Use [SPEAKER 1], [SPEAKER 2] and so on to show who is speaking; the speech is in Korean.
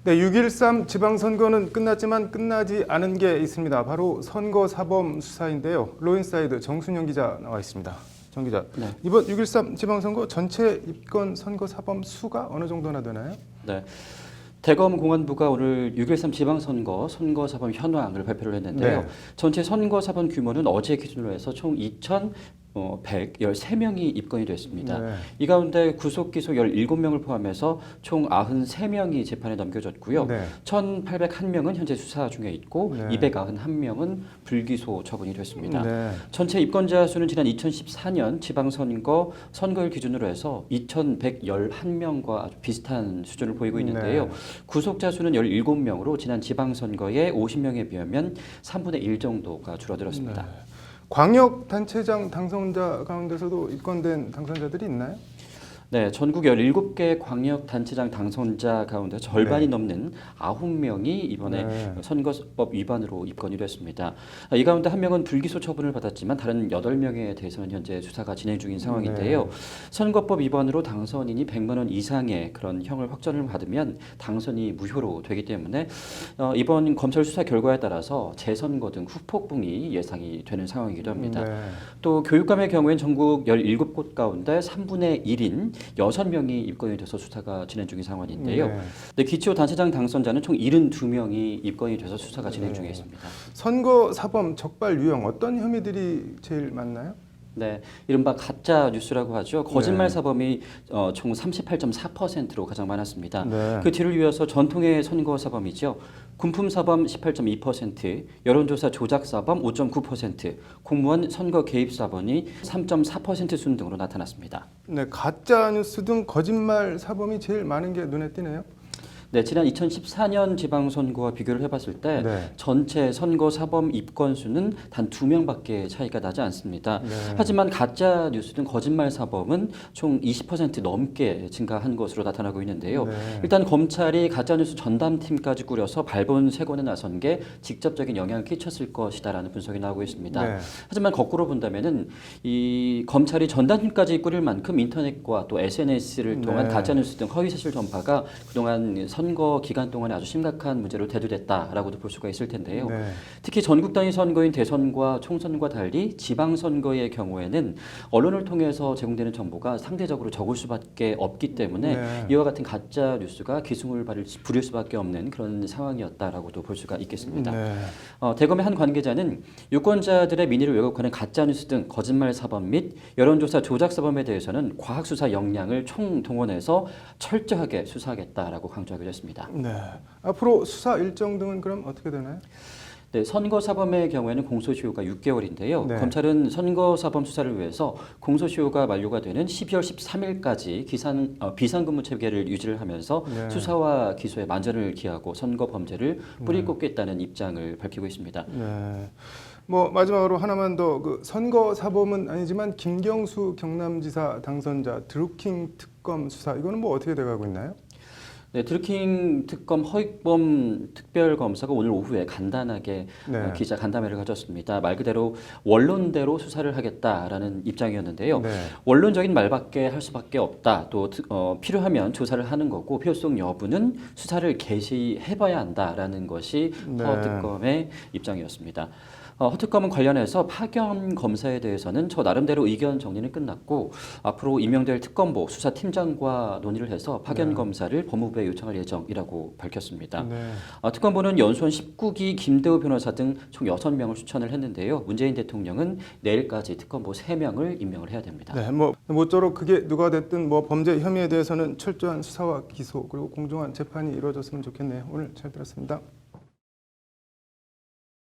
[SPEAKER 1] 네, 6.13 지방선거는 끝났지만 끝나지 않은 게 있습니다. 바로 선거사범 수사인데요. 로인사이드 정순영 기자 나와 있습니다. 정 기자,
[SPEAKER 2] 네.
[SPEAKER 1] 이번 6.13 지방선거 전체 입건 선거사범 수가 어느 정도나 되나요?
[SPEAKER 2] 네. 대검 공안부가 오늘 6.13 지방선거 선거사범 현황을 발표를 했는데요.
[SPEAKER 1] 네.
[SPEAKER 2] 전체 선거사범 규모는 어제 기준으로 해서 총 2,113명이 입건이 됐습니다.
[SPEAKER 1] 네.
[SPEAKER 2] 이 가운데 구속 기소 17명을 포함해서 총 93명이 재판에 넘겨졌고요.
[SPEAKER 1] 네.
[SPEAKER 2] 1,801명은 현재 수사 중에 있고
[SPEAKER 1] 네.
[SPEAKER 2] 291명은 불기소 처분이 됐습니다.
[SPEAKER 1] 네.
[SPEAKER 2] 전체 입건자 수는 지난 2014년 지방선거 선거일 기준으로 해서 2,111명과 아주 비슷한 수준을 보이고 있는데요.
[SPEAKER 1] 네.
[SPEAKER 2] 구속자 수는 17명으로 지난 지방선거의 50명에 비하면 3분의 1 정도가 줄어들었습니다.
[SPEAKER 1] 네. 광역단체장 당선자 가운데서도 입건된 당선자들이 있나요?
[SPEAKER 2] 네, 전국 17개 광역단체장 당선자 가운데 절반이
[SPEAKER 1] 네.
[SPEAKER 2] 넘는 9명이 이번에
[SPEAKER 1] 네.
[SPEAKER 2] 선거법 위반으로 입건이 됐습니다. 이 가운데 한 명은 불기소 처분을 받았지만 다른 8명에 대해서는 현재 수사가 진행 중인 상황인데요.
[SPEAKER 1] 네.
[SPEAKER 2] 선거법 위반으로 당선인이 100만 원 이상의 그런 형을 확정을 받으면 당선이 무효로 되기 때문에 이번 검찰 수사 결과에 따라서 재선거 등 후폭풍이 예상이 되는 상황이기도 합니다.
[SPEAKER 1] 네.
[SPEAKER 2] 또 교육감의 경우엔 전국 17곳 가운데 3분의 1인 6명이 입건이 돼서 수사가 진행 중인 상황인데요.
[SPEAKER 1] 네.
[SPEAKER 2] 네, 기초단체장 당선자는 총 72명이 입건이 돼서 수사가 진행 중에 있습니다.
[SPEAKER 1] 선거사범 적발 유형 어떤 혐의들이 제일 많나요?
[SPEAKER 2] 네, 이른바 가짜 뉴스라고 하죠. 거짓말
[SPEAKER 1] 네.
[SPEAKER 2] 사범이 총 38.4%로 가장 많았습니다.
[SPEAKER 1] 네.
[SPEAKER 2] 그 뒤를 이어서 전통의 선거 사범이죠. 군품 사범 18.2%, 여론조사 조작 사범 5.9%, 공무원 선거 개입 사범이 3.4% 순 등으로 나타났습니다.
[SPEAKER 1] 네, 가짜 뉴스 등 거짓말 사범이 제일 많은 게 눈에 띄네요.
[SPEAKER 2] 네, 지난 2014년 지방선거와 비교를 해봤을 때
[SPEAKER 1] 네.
[SPEAKER 2] 전체 선거 사범 입건 수는 단 2명밖에 차이가 나지 않습니다.
[SPEAKER 1] 네.
[SPEAKER 2] 하지만 가짜 뉴스 등 거짓말 사범은 총 20% 넘게 증가한 것으로 나타나고 있는데요.
[SPEAKER 1] 네.
[SPEAKER 2] 일단 검찰이 가짜 뉴스 전담팀까지 꾸려서 발본 세곤에 나선 게 직접적인 영향을 끼쳤을 것이다라는 분석이 나오고 있습니다.
[SPEAKER 1] 네.
[SPEAKER 2] 하지만 거꾸로 본다면은 이 검찰이 전담팀까지 꾸릴 만큼 인터넷과 또 SNS를 통한
[SPEAKER 1] 네.
[SPEAKER 2] 가짜 뉴스 등 허위 사실 전파가 그동안 선거 기간 동안에 아주 심각한 문제로 대두됐다라고도 볼 수가 있을 텐데요.
[SPEAKER 1] 네.
[SPEAKER 2] 특히 전국 단위 선거인 대선과 총선과 달리 지방선거의 경우에는 언론을 통해서 제공되는 정보가 상대적으로 적을 수밖에 없기 때문에
[SPEAKER 1] 네.
[SPEAKER 2] 이와 같은 가짜 뉴스가 기승을 부릴 수밖에 없는 그런 상황이었다라고도 볼 수가 있겠습니다.
[SPEAKER 1] 네.
[SPEAKER 2] 대검의 한 관계자는 유권자들의 민의를 왜곡하는 가짜 뉴스 등 거짓말 사범 및 여론조사 조작 사범에 대해서는 과학 수사 역량을 총동원해서 철저하게 수사하겠다라고 강조하기도 했습니다.
[SPEAKER 1] 네. 앞으로 수사 일정 등은 그럼 어떻게 되나요?
[SPEAKER 2] 네, 선거사범의 경우에는 공소시효가 6개월인데요.
[SPEAKER 1] 네.
[SPEAKER 2] 검찰은 선거사범 수사를 위해서 공소시효가 만료가 되는 12월 13일까지 비상근무 체계를 유지를 하면서
[SPEAKER 1] 네.
[SPEAKER 2] 수사와 기소에 만전을 기하고 선거 범죄를 뿌리 꽂겠다는 입장을 밝히고 있습니다.
[SPEAKER 1] 네. 뭐 마지막으로 하나만 더 그 선거 사범은 아니지만 김경수 경남지사 당선자 드루킹 특검 수사 이거는 뭐 어떻게 돼가고 있나요?
[SPEAKER 2] 네, 드루킹 특검 허익범 특별검사가 오늘 오후에 간단하게
[SPEAKER 1] 네.
[SPEAKER 2] 기자 간담회를 가졌습니다. 말 그대로 원론대로 수사를 하겠다라는 입장이었는데요.
[SPEAKER 1] 네.
[SPEAKER 2] 원론적인 말밖에 할 수밖에 없다. 또 필요하면 조사를 하는 거고 필요성 여부는 수사를 개시해봐야 한다라는 것이
[SPEAKER 1] 네.
[SPEAKER 2] 허 특검의 입장이었습니다. 허 특검은 관련해서 파견 검사에 대해서는 저 나름대로 의견 정리는 끝났고 앞으로 임명될 특검보 수사팀장과 논의를 해서 파견
[SPEAKER 1] 네.
[SPEAKER 2] 검사를 법무부에 요청할 예정이라고 밝혔습니다.
[SPEAKER 1] 네.
[SPEAKER 2] 특검보는 연수원 19기 김대우 변호사 등 총 6명을 추천을 했는데요. 문재인 대통령은 내일까지 특검보 3명을 임명을 해야 됩니다.
[SPEAKER 1] 네. 뭐 모쪼록 그게 누가 됐든 뭐 범죄 혐의에 대해서는 철저한 수사와 기소 그리고 공정한 재판이 이루어졌으면 좋겠네요. 오늘 잘 들었습니다.